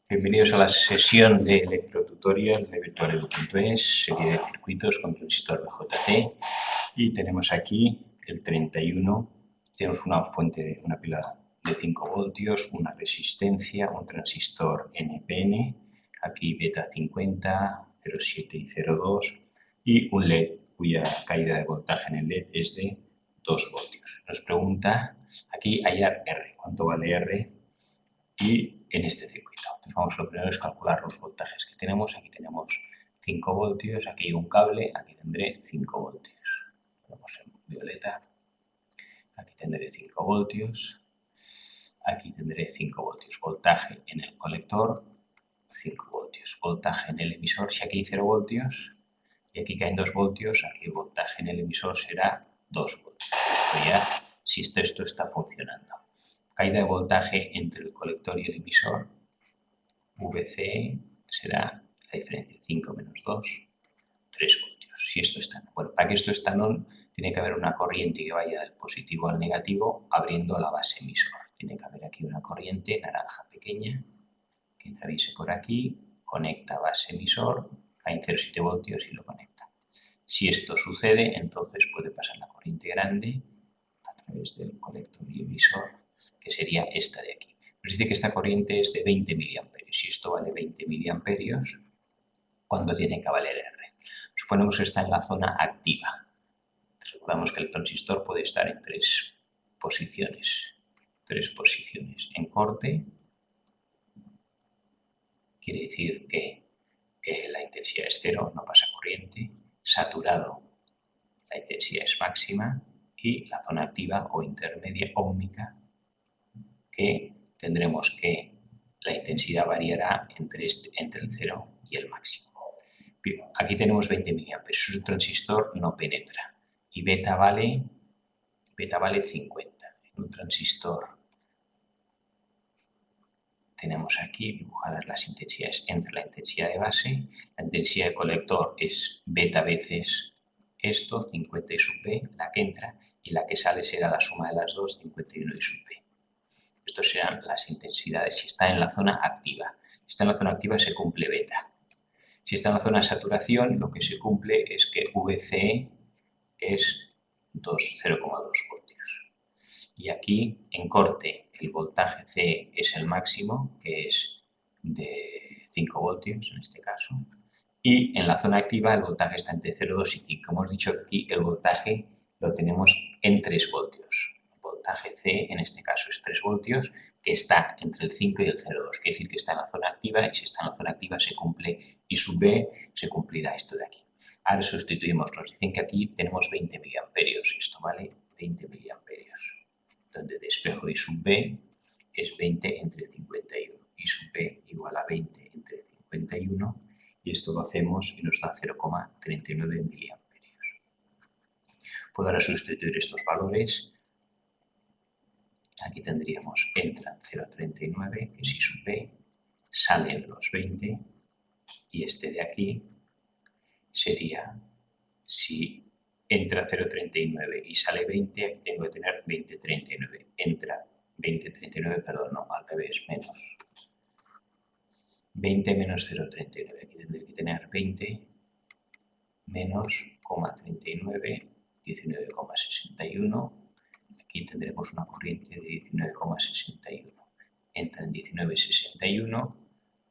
Bienvenidos a la sesión de electrotutorial de virtualedu.es, serie de circuitos con transistor BJT. Y tenemos aquí el 31, tenemos una fuente, una pila de 5 voltios, una resistencia, un transistor NPN, aquí beta 50, 0,7 y 0,2 y un LED cuya caída de voltaje en el LED es de 2 voltios. Nos pregunta aquí hallar R, ¿cuánto vale R? Y en este circuito. Entonces vamos, lo primero es calcular los voltajes que tenemos. Aquí tenemos 5 voltios, aquí hay un cable, aquí tendré 5 voltios. Vamos en violeta. Aquí tendré 5 voltios. Aquí tendré 5 voltios. Voltaje en el colector, 5 voltios. Voltaje en el emisor, si aquí hay 0 voltios y aquí caen 2 voltios, aquí el voltaje en el emisor será 2 voltios. Esto ya, si esto está funcionando. Caída de voltaje entre el colector y el emisor, VCE será la diferencia, 5 menos 2, 3 voltios. Si esto está on. Bueno, para que esto esté on, tiene que haber una corriente que vaya del positivo al negativo abriendo la base emisor. Tiene que haber aquí una corriente naranja pequeña que atraviese por aquí, conecta base emisor, caen 0,7 voltios y lo conecta. Si esto sucede, entonces puede pasar la corriente grande a través del colector y emisor, que sería esta de aquí. Nos dice que esta corriente es de 20 miliamperios. Si esto vale 20 miliamperios, ¿cuánto tiene que valer R? Suponemos que está en la zona activa. Recordamos que el transistor puede estar en tres posiciones en corte. Quiere decir que la intensidad es cero, no pasa corriente. Saturado, la intensidad es máxima. Y la zona activa o intermedia óhmica, que tendremos que la intensidad variará entre el 0 y el máximo. Bien, aquí tenemos 20 miliamperios. Un transistor no penetra. Y beta vale 50. En un transistor tenemos aquí dibujadas las intensidades entre la intensidad de base. La intensidad de colector es beta veces esto, 50 y sub B, la que entra, y la que sale será la suma de las dos, 51 y sub B. Estos serán las intensidades si está en la zona activa. Si está en la zona activa se cumple beta. Si está en la zona de saturación, lo que se cumple es que VCE es 0,2 voltios. Y aquí, en corte, el voltaje C es el máximo, que es de 5 voltios en este caso. Y en la zona activa el voltaje está entre 0,2 y 5. Como hemos dicho aquí, el voltaje lo tenemos en 3 voltios. El voltaje C en este caso es 3 voltios, que está entre el 5 y el 0,2. Quiere decir que está en la zona activa y si está en la zona activa se cumple I sub B, se cumplirá esto de aquí. Ahora sustituimos, nos dicen que aquí tenemos 20 miliamperios. Esto vale 20 miliamperios. Donde despejo I sub B es 20 entre 51. I sub B igual a 20 entre 51. Y esto lo hacemos y nos da 0,39 miliamperios. Puedo ahora sustituir estos valores. Aquí tendríamos, entran 0,39, que es I sub B, salen los 20, y este de aquí sería, si entra 0,39 y sale 20, aquí tengo que tener 20,39. Entra 20,39, perdón, no, al revés, menos. 20 menos 0,39, aquí tendré que tener 20 menos 0,39, 19,61. Aquí tendremos una corriente de 19,61. Entra en 19,61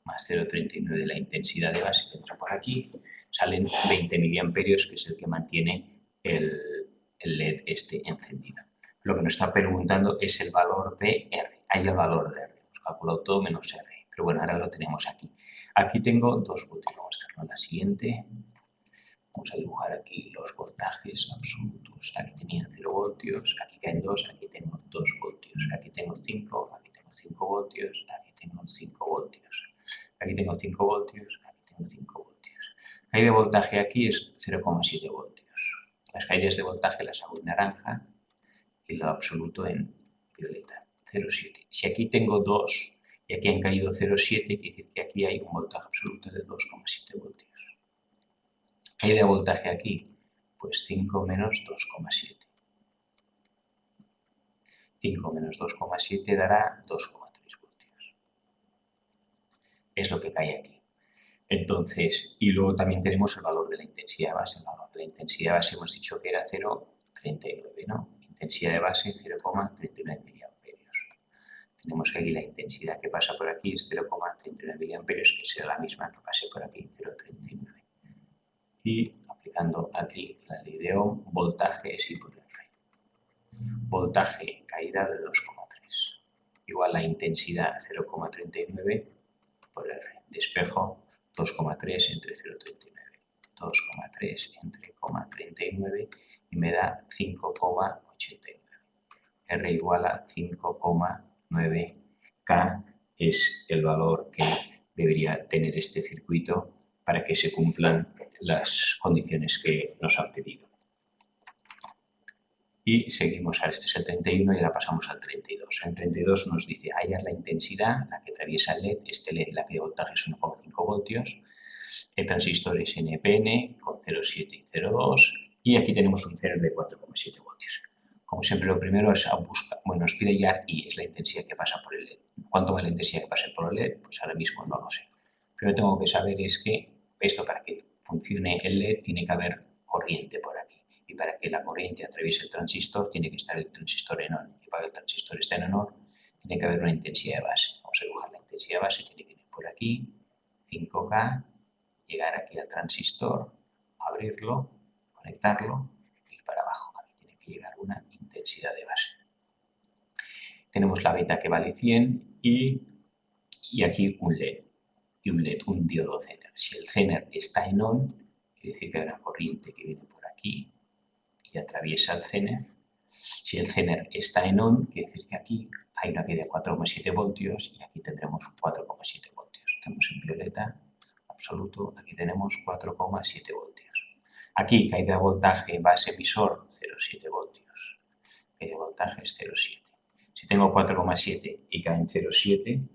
más 0,39 de la intensidad de base que entra por aquí. Salen 20 miliamperios, que es el que mantiene el LED este encendido. Lo que nos está preguntando es el valor de R. Hay el valor de R. Hemos calculado todo menos R. Pero bueno, ahora lo tenemos aquí. Aquí tengo 2 voltios. Vamos a hacerlo en la siguiente. Vamos a dibujar aquí los voltajes absolutos. Aquí tenían 0 voltios, aquí caen 2, aquí tengo 2 voltios. Aquí tengo 5, aquí tengo 5 voltios, aquí tengo 5 voltios. Aquí tengo 5 voltios, aquí tengo 5 voltios. La caída de voltaje aquí es 0,7 voltios. Las caídas de voltaje las hago en naranja y lo absoluto en violeta, 0,7. Si aquí tengo 2 y aquí han caído 0,7, quiere decir que aquí hay un voltaje absoluto de 2,7 voltios. ¿Qué de voltaje aquí? Pues 5 menos 2,7. 5 menos 2,7 dará 2,3 voltios. es lo que cae aquí. Entonces, y luego también tenemos el valor de la intensidad de base. El valor de la intensidad de base hemos dicho que era 0,39, ¿no? Intensidad de base 0,39 miliamperios. Tenemos aquí la intensidad que pasa por aquí es 0,39 miliamperios, que será la misma que pase por aquí, 0,39. Y aplicando aquí la ley de Ohm, voltaje es I por R. Voltaje, caída de 2,3. Igual la intensidad 0,39 por R. Despejo 2,3 entre 0,39. 2,3 entre 0,39 y me da 5,89. R igual a 5,9 K es el valor que debería tener este circuito para que se cumplan las condiciones que nos han pedido. Y seguimos, este es el 31 y ahora pasamos al 32. En 32 nos dice, hallar la intensidad, la que atraviesa el LED, este LED, la que de voltaje es 1,5 voltios, el transistor es NPN con 0,7 y 0,2 y aquí tenemos un Zener de 4,7 voltios. Como siempre, lo primero es buscar, bueno, nos pide hallar I, es la intensidad que pasa por el LED. ¿Cuánto va la intensidad que pasa por el LED? Pues ahora mismo no lo sé. Pero tengo que saber es que esto, para que funcione el LED, tiene que haber corriente por aquí. Y para que la corriente atraviese el transistor, tiene que estar el transistor en ON. Y para que el transistor esté en ON, tiene que haber una intensidad de base. Vamos a dibujar la intensidad de base, tiene que ir por aquí, 5K, llegar aquí al transistor, abrirlo, conectarlo, ir para abajo. Aquí tiene que llegar una intensidad de base. Tenemos la beta que vale 100 y aquí un LED. Y un LED, un diodo Zener. Si el Zener está en ON, quiere decir que hay una corriente que viene por aquí y atraviesa el Zener. Si el Zener está en ON, quiere decir que aquí hay una caída de 4,7 voltios y aquí tendremos 4,7 voltios. Tenemos en violeta absoluto, aquí tenemos 4,7 voltios. Aquí caída de voltaje base emisor 0,7 voltios. Caída de voltaje es 0,7. Si tengo 4,7 y cae en 0,7,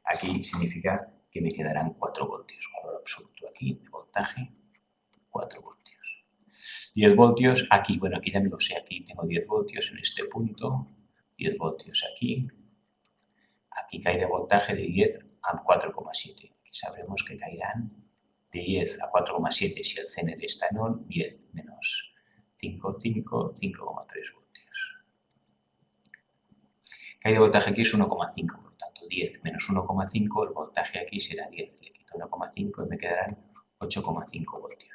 aquí significa que me quedarán 4 voltios. Valor absoluto aquí de voltaje, 4 voltios. 10 voltios aquí, bueno, aquí ya me lo sé, aquí tengo 10 voltios en este punto, 10 voltios aquí. Aquí cae de voltaje de 10 a 4,7. Aquí sabremos que caerán de 10 a 4,7 si el Zener está en ON, 10 menos 5,5, 5,3 voltios. Caída de voltaje aquí es 1,5, por tanto 10 menos 1,5, el voltaje aquí será 10. Le quito 1,5 y me quedarán 8,5 voltios.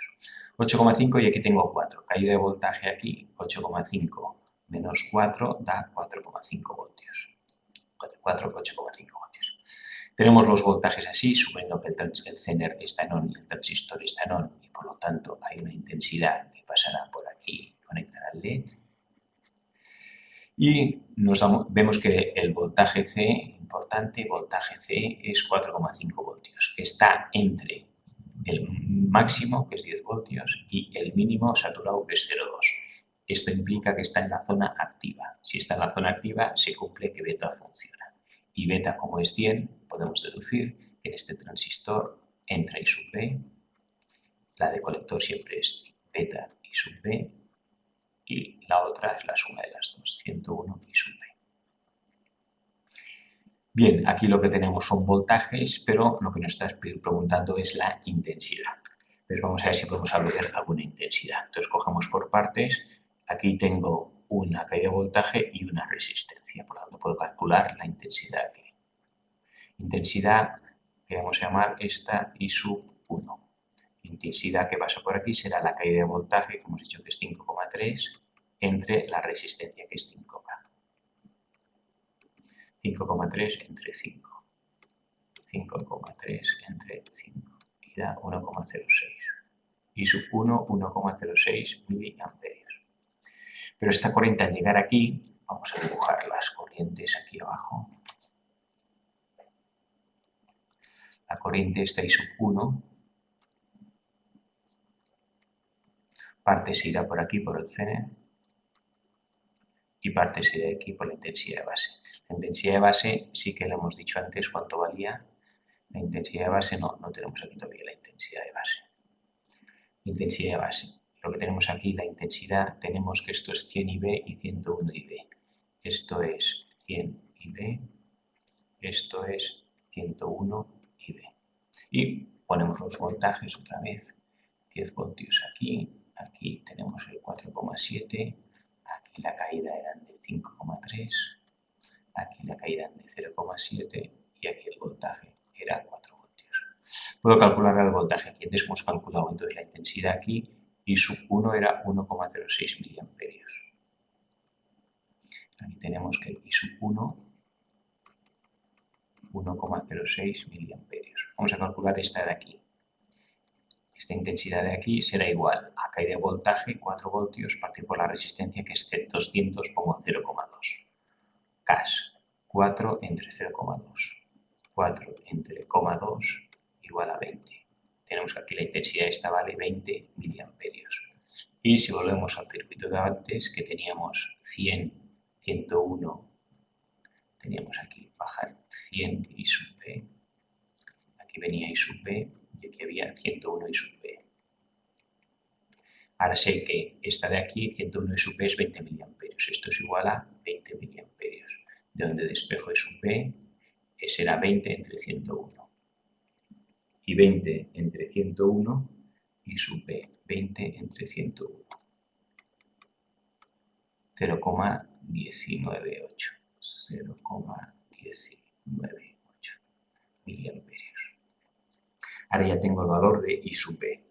8,5 y aquí tengo 4. Caída de voltaje aquí, 8,5 menos 4 da 4,5 voltios. 4, 8,5 voltios. Tenemos los voltajes así, suponiendo que el Zener está en ON y el transistor está en ON y por lo tanto hay una intensidad que pasará por aquí y conectará al LED. Y vemos que el voltaje C, importante, voltaje C es 4,5 voltios, que está entre el máximo, que es 10 voltios, y el mínimo saturado, que es 0,2. Esto implica que está en la zona activa. Si está en la zona activa, se cumple que beta funciona. Y beta, como es 100, podemos deducir que en este transistor entra I sub B. La de colector siempre es beta I sub B. Y la otra es la suma de las dos, 101 I sub B. Bien, aquí lo que tenemos son voltajes, pero lo que nos está preguntando es la intensidad. Entonces vamos a ver si podemos abrir alguna intensidad. Entonces cogemos por partes. Aquí tengo una caída de voltaje y una resistencia. Por lo tanto, puedo calcular la intensidad aquí. Intensidad que vamos a llamar esta I sub 1. Intensidad que pasa por aquí será la caída de voltaje, que hemos dicho que es 5,3, entre la resistencia, que es 5K. 5,3 entre 5. 5,3 entre 5. Y da 1,06. I sub 1, 1,06 miliamperios. Pero esta corriente, al llegar aquí, vamos a dibujar las corrientes aquí abajo. La corriente esta I sub 1, parte se irá por aquí, por el Zener, y parte se irá aquí por la intensidad de base. La intensidad de base sí que le hemos dicho antes cuánto valía. La intensidad de base no tenemos aquí todavía la intensidad de base. Intensidad de base. Lo que tenemos aquí, la intensidad, tenemos que esto es 100 IV y 101 IV. Esto es 100 IV, esto es 101 y B. Y ponemos los voltajes otra vez. 10 voltios aquí, aquí tenemos el 4,7, aquí la caída eran de 5,3, aquí la caída era de 0,7 y aquí el voltaje era 4 voltios. Puedo calcular el voltaje aquí. Antes hemos calculado entonces la intensidad aquí y sub 1 era 1,06 miliamperios. Aquí tenemos que el I sub 1, 1,06 miliamperios. Vamos a calcular esta de aquí. Esta intensidad de aquí será igual a caída de voltaje, 4 voltios, partido por la resistencia, que es 200, pongo 0,2. CAS, 4 entre 0,2. 4 entre 0,2 igual a 20. Tenemos aquí la intensidad, esta vale 20 miliamperios. Y si volvemos al circuito de antes, que teníamos 100, 101, teníamos aquí bajar 100 I sub B, aquí venía I sub B y aquí había 101 I sub B. Ahora sé que esta de aquí, 101 I sub B, es 20 miliamperios. Esto es igual a 20 miliamperios. De donde despejo I sub B, será 20 entre 101. Y 20 entre 101, I sub B, 20 entre 101. 0,198. 0,198 miliamperios. Ahora ya tengo el valor de I sub B.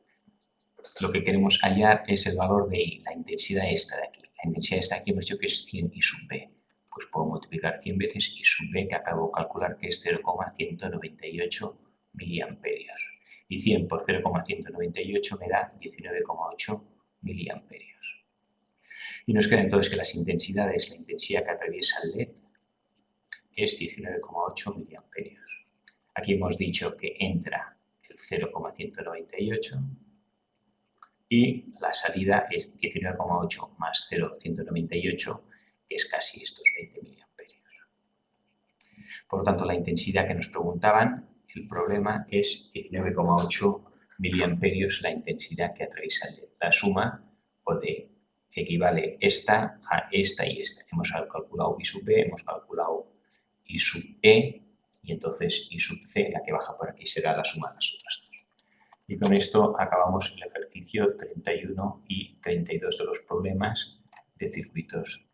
Lo que queremos hallar es el valor de I, la intensidad esta de aquí. La intensidad esta de aquí hemos dicho que es 100 I sub B. Pues puedo multiplicar 100 veces I sub B, que acabo de calcular que es 0,198 miliamperios. Y 100 por 0,198 me da 19,8 miliamperios. Y nos queda entonces que las intensidades, la intensidad que atraviesa el LED es 19,8 miliamperios. Aquí hemos dicho que entra el 0,198 y la salida es 19,8 más 0,198, que es casi estos 20 miliamperios. Por lo tanto, la intensidad que nos preguntaban, el problema es 19,8 miliamperios la intensidad que atraviesa el LED. La suma equivale esta a esta y esta. Hemos calculado I sub B, hemos calculado I sub E y entonces I sub C, la que baja por aquí, será la suma de las otras dos. Y con esto acabamos el ejercicio 31 y 32 de los problemas de circuitos